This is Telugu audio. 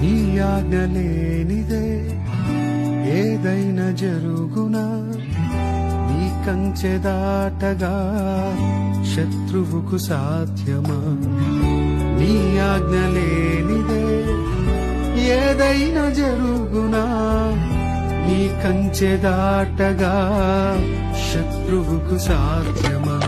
నీ ఆజ్ఞ లేనిదే ఏదైనా జరుగునా, నీ కంచె దాటగా శత్రువుకు సాధ్యమా? నీ ఆజ్ఞ లేనిదే ఏదైనా జరుగునా, నీ కంచె దాటగా శత్రువుకు సాధ్యమా?